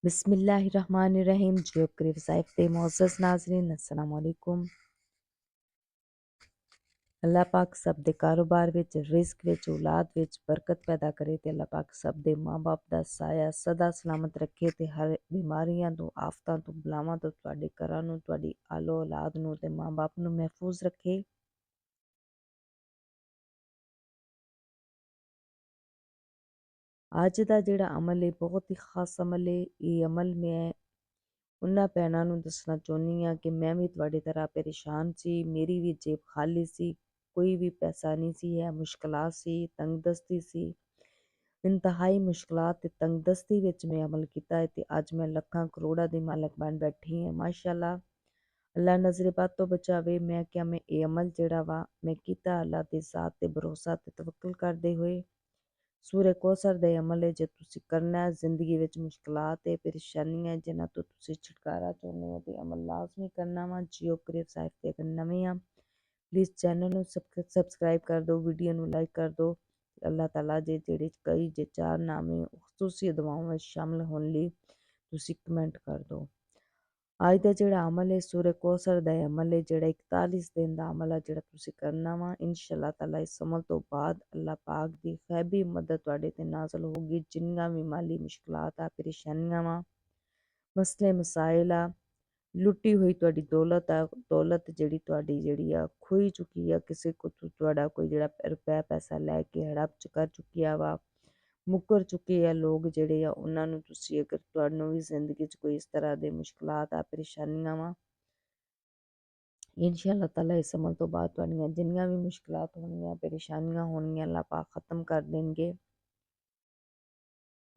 बिस्मिल्लाहिर्रहमानिर्रहीम। जो करीब साहिब ते मोअज़्ज़ज़ नाज़रीन, अस्सलाम वालेकुम। अल्लाह पाक सब दे कारोबार विच, रिज़्क विच, औलाद विच बरकत पैदा करे ते अल्लाह पाक सब दे माँ बाप दा साया सदा सलामत रखे ते हर बीमारियां तो आफतां तो बलावां तो तुहाडे घरां नूं, तुहाडी आलो औलाद नूं ते माँ बाप नूं महफूज रखे। ਅੱਜ ਦਾ ਜਿਹੜਾ ਅਮਲ ਹੈ ਬਹੁਤ ਹੀ ਖਾਸ ਅਮਲ ਹੈ। ਇਹ ਅਮਲ ਮੈਂ ਉਹਨਾਂ ਭੈਣਾਂ ਨੂੰ ਦੱਸਣਾ ਚਾਹੁੰਦੀ ਹਾਂ ਕਿ ਮੈਂ ਵੀ ਤੁਹਾਡੀ ਤਰ੍ਹਾਂ ਪਰੇਸ਼ਾਨ ਸੀ। ਮੇਰੀ ਵੀ ਜੇਬ ਖਾਲੀ ਸੀ, ਕੋਈ ਵੀ ਪੈਸਾ ਨਹੀਂ ਸੀ ਹੈ, ਮੁਸ਼ਕਲਾਂ ਸੀ, ਤੰਗਦਸਤੀ ਸੀ। ਇੰਤਹਾਈ ਮੁਸ਼ਕਲਾਂ ਤੇ ਤੰਗਦਸਤੀ ਵਿੱਚ ਮੈਂ ਅਮਲ ਕੀਤਾ ਹੈ ਤੇ ਅੱਜ ਮੈਂ ਲੱਖਾਂ ਕਰੋੜਾਂ ਦੀ ਮਾਲਕ ਬਣ ਬੈਠੀ ਹਾਂ। ਮਾਸ਼ਾਅੱਲਾ, ਅੱਲਾ ਨਜ਼ਰੇ ਬਦ ਤੋਂ ਬਚਾਵੇ। ਮੈਂ ਕਿਹਾ ਮੈਂ ਇਹ ਅਮਲ ਜਿਹੜਾ ਵਾ ਮੈਂ ਕੀਤਾ ਅੱਲਾ ਦੀ ਜ਼ਾਤ ਤੇ ਭਰੋਸਾ ਤੇ ਤਵੱਕਲ ਕਰਦੇ ਹੋਏ। ਸੂਰੇ ਕੌਸਰ ਦੇ ਅਮਲ ਹੈ, ਜੇ ਤੁਸੀਂ ਕਰਨਾ ਹੈ ਜ਼ਿੰਦਗੀ ਵਿੱਚ ਮੁਸ਼ਕਲਾਂ ਤੇ ਪਰੇਸ਼ਾਨੀਆਂ ਜਿਨ੍ਹਾਂ ਤੋਂ ਤੁਸੀਂ ਛੁਟਕਾਰਾ ਚਾਹੁੰਦੇ ਹੋ ਤੇ ਅਮਲ ਲਾਜ਼ਮੀ ਕਰਨਾ ਵਾ। ਜੀਓ ਕਰੀਬ ਸਾਹਿਬ ਤੇ ਅਗਰ ਨਵੇਂ ਆ ਪਲੀਜ਼ ਚੈਨਲ ਨੂੰ ਸਬਸਕ੍ਰਾਈਬ ਕਰ ਦਿਓ, ਵੀਡੀਓ ਨੂੰ ਲਾਈਕ ਕਰ ਦਿਓ। ਅੱਲਾਹ ਤਾਲਾ ਦੇ ਜਿਹੜੇ ਕਈ ਜੇ ਚਾਰ ਨਾਮੇ ਖੁਸੂਸੀ ਦੁਆਵਾਂ ਵਿੱਚ ਸ਼ਾਮਲ ਹੋਣ ਲਈ ਤੁਸੀਂ ਕਮੈਂਟ ਕਰ ਦਿਓ। ਅੱਜ ਦਾ ਜਿਹੜਾ ਅਮਲ ਹੈ ਸੂਰੇ ਕੌਸਰ ਦਾ ਅਮਲ ਹੈ, ਜਿਹੜਾ 41 ਦਿਨ ਦਾ ਅਮਲ ਹੈ, ਜਿਹੜਾ ਤੁਸੀਂ ਕਰਨਾ ਵਾ। ਇਨਸ਼ਾ ਤਾਲਾ ਇਸ ਅਮਲ ਤੋਂ ਬਾਅਦ ਅੱਲਾਹ ਪਾਕ ਦੀ ਗੈਬੀ ਮਦਦ ਤੁਹਾਡੇ ਤੇ ਨਾਜ਼ਲ ਹੋਊਗੀ। ਜਿੰਨੀਆਂ ਵੀ ਮਾਲੀ ਮੁਸ਼ਕਲਾਤ ਆ, ਪਰੇਸ਼ਾਨੀਆਂ ਵਾ, ਮਸਲੇ ਮਸਾਇਲ ਆ, ਲੁੱਟੀ ਹੋਈ ਤੁਹਾਡੀ ਦੌਲਤ ਆ, ਦੌਲਤ ਜਿਹੜੀ ਆ ਖੋਈ ਚੁੱਕੀ ਆ, ਕਿਸੇ ਕੋ ਤੁਹਾਡਾ ਕੋਈ ਜਿਹੜਾ ਰੁਪਇਆ ਪੈਸਾ ਲੈ ਕੇ ਹੜਪ ਕਰ ਚੁੱਕਿਆ ਵਾ, ਮੁੱਕਰ ਚੁੱਕੇ ਆ ਲੋਕ ਜਿਹੜੇ ਆ, ਉਹਨਾਂ ਨੂੰ ਤੁਸੀਂ ਅਗਰ ਤੁਹਾਨੂੰ ਵੀ ਜ਼ਿੰਦਗੀ 'ਚ ਕੋਈ ਇਸ ਤਰ੍ਹਾਂ ਦੇ ਮੁਸ਼ਕਲਾਤ ਆ, ਪਰੇਸ਼ਾਨੀਆਂ ਵਾ, ਇਨਸ਼ਾ ਤਾਲਾ ਇਸ ਅਮਲ ਤੋਂ ਬਾਅਦ ਤੁਹਾਡੀਆਂ ਜਿੰਨੀਆਂ ਵੀ ਮੁਸ਼ਕਲਾਤ ਹੋਣਗੀਆਂ, ਪਰੇਸ਼ਾਨੀਆਂ ਹੋਣਗੀਆਂ, ਅੱਲਾਹ ਪਾਕ ਖ਼ਤਮ ਕਰ ਦੇਣਗੇ।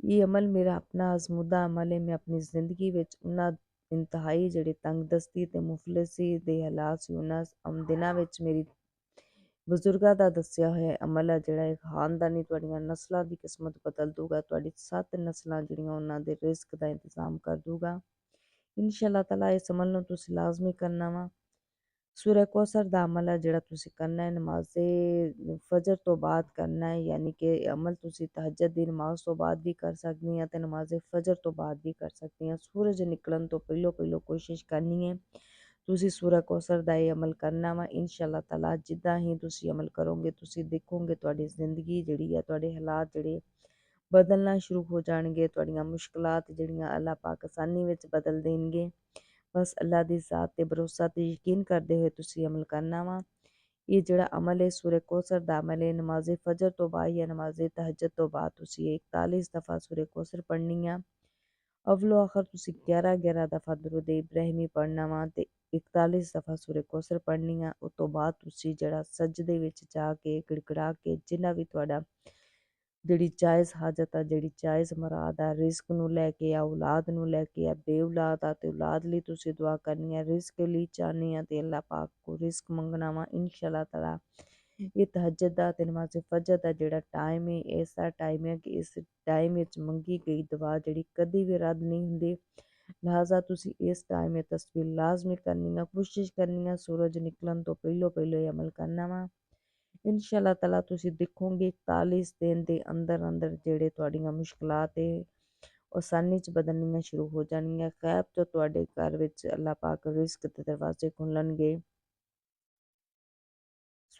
ਇਹ ਅਮਲ ਮੇਰਾ ਆਪਣਾ ਅਜ਼ਮੂਦਾ ਅਮਲ ਹੈ। ਮੈਂ ਆਪਣੀ ਜ਼ਿੰਦਗੀ ਵਿੱਚ ਉਹਨਾਂ ਇੰਤਹਾਈ ਜਿਹੜੇ ਤੰਗਦਸਤੀ ਤੇ ਮੁਫਲਿਸੀ ਦੇ ਹਾਲਾਤ ਸੀ, ਉਹਨਾਂ ਦਿਨਾਂ ਵਿੱਚ ਮੇਰੀ ਬਜ਼ੁਰਗਾਂ ਦਾ ਦੱਸਿਆ ਹੋਇਆ ਅਮਲ ਹੈ, ਜਿਹੜਾ ਇਹ ਖਾਨਦਾਨੀ ਤੁਹਾਡੀਆਂ ਨਸਲਾਂ ਦੀ ਕਿਸਮਤ ਬਦਲ ਦੂਗਾ। ਤੁਹਾਡੀ 7 ਨਸਲਾਂ ਜਿਹੜੀਆਂ ਉਹਨਾਂ ਦੇ ਰਿਜ਼ਕ ਦਾ ਇੰਤਜ਼ਾਮ ਕਰ ਦੂਗਾ। ਇਨਸ਼ਾ ਤਾਲਾ ਇਸ ਅਮਲ ਨੂੰ ਤੁਸੀਂ ਲਾਜ਼ਮੀ ਕਰਨਾ ਵਾ। ਸੂਰਾ ਕੌਸਰ ਦਾ ਅਮਲ ਹੈ, ਜਿਹੜਾ ਤੁਸੀਂ ਕਰਨਾ ਹੈ ਨਮਾਜ਼ੇ ਫਜਰ ਤੋਂ ਬਾਅਦ ਕਰਨਾ ਹੈ, ਯਾਨੀ ਕਿ ਇਹ ਅਮਲ ਤੁਸੀਂ ਤਹੱਜਦ ਦੀ ਨਮਾਜ਼ ਤੋਂ ਬਾਅਦ ਵੀ ਕਰ ਸਕਦੀਆਂ ਤੇ ਨਮਾਜ਼ੇ ਫਜਰ ਤੋਂ ਬਾਅਦ ਵੀ ਕਰ ਸਕਦੀਆਂ। ਸੂਰਜ ਨਿਕਲਣ ਤੋਂ ਪਹਿਲੋਂ ਪਹਿਲੋਂ ਕੋਸ਼ਿਸ਼ ਕਰਨੀ ਹੈ ਤੁਸੀਂ ਸੂਰਾ ਕੌਸਰ ਦਾ ਇਹ ਅਮਲ ਕਰਨਾ ਵਾ। ਇਨਸ਼ਾ ਤਾਲਾ ਜਿੱਦਾਂ ਹੀ ਤੁਸੀਂ ਅਮਲ ਕਰੋਗੇ ਤੁਸੀਂ ਦੇਖੋਗੇ ਤੁਹਾਡੀ ਜ਼ਿੰਦਗੀ ਜਿਹੜੀ ਹੈ, ਤੁਹਾਡੇ ਹਾਲਾਤ ਜਿਹੜੇ ਬਦਲਣਾ ਸ਼ੁਰੂ ਹੋ ਜਾਣਗੇ। ਤੁਹਾਡੀਆਂ ਮੁਸ਼ਕਲਾਤ ਜਿਹੜੀਆਂ ਅੱਲਾਹ ਪਾਕ ਆਸਾਨੀ ਵਿੱਚ ਬਦਲ ਦੇਣਗੇ। ਬਸ ਅੱਲਾ ਦੀ ਜ਼ਾਤ ਤੇ ਭਰੋਸਾ ਤੇ ਯਕੀਨ ਕਰਦੇ ਹੋਏ ਤੁਸੀਂ ਅਮਲ ਕਰਨਾ ਵਾ। ਇਹ ਜਿਹੜਾ ਅਮਲ ਹੈ ਸੂਰੇ ਕੌਸਰ ਦਾ ਅਮਲ ਹੈ। ਨਮਾਜ਼ ਫਜਰ ਤੋਂ ਬਾਅਦ ਜਾਂ ਨਮਾਜ਼ ਤਹੱਜਦ ਤੋਂ ਬਾਅਦ ਤੁਸੀਂ 41 ਦਫਾ ਸੂਰੇ ਕੌਸਰ ਪੜ੍ਹਨੀ ਆ। ਅਵਲੋ ਆਖਰ ਤੁਸੀਂ 11 ਦਫਾ ਦਰੂਦ ਇਬਰਾਹਿਮੀ ਪੜ੍ਹਨਾ ਵਾ ਤੇ 41 ਦਫਾ ਸੂਰੇ ਕੌਸਰ ਪੜ੍ਹਨੀ ਆ। ਉਸ ਤੋਂ ਬਾਅਦ ਤੁਸੀਂ ਜਿਹੜਾ ਸਜਦੇ ਵਿੱਚ ਜਾ ਕੇ ਗਿੜਗੜਾ ਕੇ ਜਿੰਨਾ ਵੀ ਤੁਹਾਡਾ ਜਿਹੜੀ ਜਾਇਜ਼ ਹਾਜਤ ਆ, ਜਿਹੜੀ ਜਾਇਜ਼ ਮੁਰਾਦ ਆ, ਰਿਜ਼ਕ ਨੂੰ ਲੈ ਕੇ ਆ, ਔਲਾਦ ਨੂੰ ਲੈ ਕੇ ਆ, ਬੇਔਲਾਦ ਆ ਤੇ ਔਲਾਦ ਲਈ ਤੁਸੀਂ ਦੁਆ ਕਰਨੀ ਆ, ਰਿਜ਼ਕ ਲਈ ਚਾਹਨੀ ਆ ਤੇ ਅੱਲਾਹ ਪਾਕ ਕੋ ਰਿਜ਼ਕ ਮੰਗਣਾ ਵਾ। ਇਨਸ਼ਾ ਤਾਲਾ ਇਹ ਤਹੱਜਦ ਦਾ ਤੇ ਨਮਾਜ਼ ਫਜਰ ਦਾ ਜਿਹੜਾ ਟਾਈਮ ਹੈ, ਐਸਾ ਟਾਈਮ ਹੈ ਕਿ ਇਸ ਟਾਈਮ ਵਿੱਚ ਮੰਗੀ ਗਈ ਦੁਆ ਜਿਹੜੀ ਕਦੀ ਵੀ ਰੱਦ ਨਹੀਂ ਹੁੰਦੀ। ਲਿਹਾਜ਼ਾ ਤੁਸੀਂ ਇਸ ਟਾਈਮ ਇਹ ਤਸਵੀਰ ਲਾਜ਼ਮੀ ਕਰਨੀ ਆ, ਕੋਸ਼ਿਸ਼ ਕਰਨੀ ਆ ਸੂਰਜ ਨਿਕਲਣ ਤੋਂ ਪਹਿਲੋਂ ਪਹਿਲੋਂ ਇਹ ਅਮਲ ਕਰਨਾ ਵਾ। ਇਨਸ਼ਾ ਤਾਲਾ ਤੁਸੀਂ ਦੇਖੋਗੇ 41 ਦਿਨ ਦੇ ਅੰਦਰ ਅੰਦਰ ਜਿਹੜੇ ਤੁਹਾਡੀਆਂ ਮੁਸ਼ਕਲਾਤ ਹੈ ਆਸਾਨੀ 'ਚ ਬਦਲਣੀਆਂ ਸ਼ੁਰੂ ਹੋ ਜਾਣਗੀਆਂ। ਗੈਬ ਤੋਂ ਤੁਹਾਡੇ ਘਰ ਵਿੱਚ ਅੱਲਾਹ ਪਾਕ ਰਿਜ਼ਕ ਦੇ ਦਰਵਾਜ਼ੇ ਖੁੱਲ੍ਹਣਗੇ।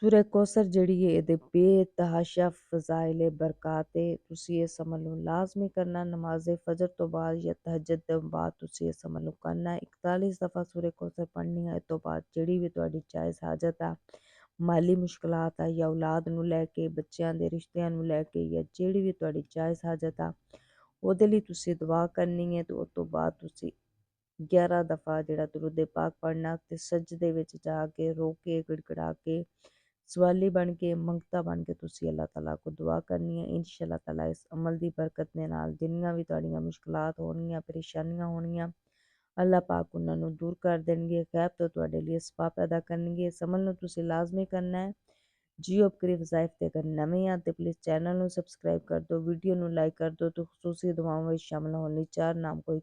ਸੂਰੇ ਕੌਸਰ ਜਿਹੜੀ ਹੈ ਇਹਦੇ ਬੇਤਹਾਸ਼ਾ ਫਜ਼ਾਇਲ ਬਰਕਾਤ ਹੈ। ਤੁਸੀਂ ਇਸ ਅਮਲ ਨੂੰ ਲਾਜ਼ਮੀ ਕਰਨਾ। ਨਮਾਜ਼ ਫਜਰ ਤੋਂ ਬਾਅਦ ਜਾਂ ਤਹੱਜਦ ਤੋਂ ਬਾਅਦ ਤੁਸੀਂ ਇਸ ਅਮਲ ਨੂੰ ਕਰਨਾ। 41 ਦਫਾ ਸੂਰੇ ਕੌਸਰ ਪੜ੍ਹਨੀ ਹੈ। ਇਸ ਤੋਂ ਬਾਅਦ ਜਿਹੜੀ ਵੀ ਤੁਹਾਡੀ ਜਾਇਜ਼ ਹਾਜਤ ਆ, ਮਾਲੀ ਮੁਸ਼ਕਲਾਤ ਆ ਜਾਂ ਔਲਾਦ ਨੂੰ ਲੈ ਕੇ, ਬੱਚਿਆਂ ਦੇ ਰਿਸ਼ਤਿਆਂ ਨੂੰ ਲੈ ਕੇ, ਜਾਂ ਜਿਹੜੀ ਵੀ ਤੁਹਾਡੀ ਜਾਇਜ਼ ਹਾਜਤ ਆ ਉਹਦੇ ਲਈ ਤੁਸੀਂ ਦੁਆ ਕਰਨੀ ਹੈ ਤੇ ਉਸ ਤੋਂ ਬਾਅਦ ਤੁਸੀਂ 11 ਦਫਾ ਜਿਹੜਾ ਦਰੂਦ ਪਾਕ ਪੜ੍ਹਨਾ ਤੇ ਸਜਦੇ ਵਿੱਚ ਜਾ ਕੇ ਰੋ ਕੇ ਗਿੜਗੜਾ ਕੇ ਸਵਾਲੀ ਬਣ ਕੇ ਮੰਗਤਾ ਬਣ ਕੇ ਤੁਸੀਂ ਅੱਲਾਹ ਤਾਲਾ ਕੋ ਦੁਆ ਕਰਨੀ ਹੈ। ਇਨਸ਼ਾ ਤਾਲਾ ਇਸ ਅਮਲ ਦੀ ਬਰਕਤ ਦੇ ਨਾਲ ਜਿੰਨੀਆਂ ਵੀ ਤੁਹਾਡੀਆਂ ਮੁਸ਼ਕਲਾਤ ਹੋਣਗੀਆਂ, ਪਰੇਸ਼ਾਨੀਆਂ ਹੋਣਗੀਆਂ, ਅੱਲਾਹ ਪਾਕ ਉਹਨਾਂ ਨੂੰ ਦੂਰ ਕਰ ਦੇਣਗੇ। ਗੈਬ ਤੋਂ ਤੁਹਾਡੇ ਲਈ ਅਸਬਾਬ ਪੈਦਾ ਕਰਨਗੇ। ਇਸ ਅਮਲ ਨੂੰ ਤੁਸੀਂ ਲਾਜ਼ਮੀ ਕਰਨਾ ਹੈ। ਜੀਓ ਕਰੀਬ ਜ਼ਾਇਫ ਤੇ ਅਗਰ ਨਵੇਂ ਆ ਤੇ ਪਲੀਜ਼ ਚੈਨਲ ਨੂੰ ਸਬਸਕ੍ਰਾਈਬ ਕਰ ਦਿਓ, ਵੀਡੀਓ ਨੂੰ ਲਾਈਕ ਕਰ ਦਿਓ ਤੇ ਖੁਸੂਸੀ ਦੁਆਵਾਂ ਵਿੱਚ ਸ਼ਾਮਲ ਹੋਣ ਲਈ ਚਾਰ ਨਾਮ ਕੋਈ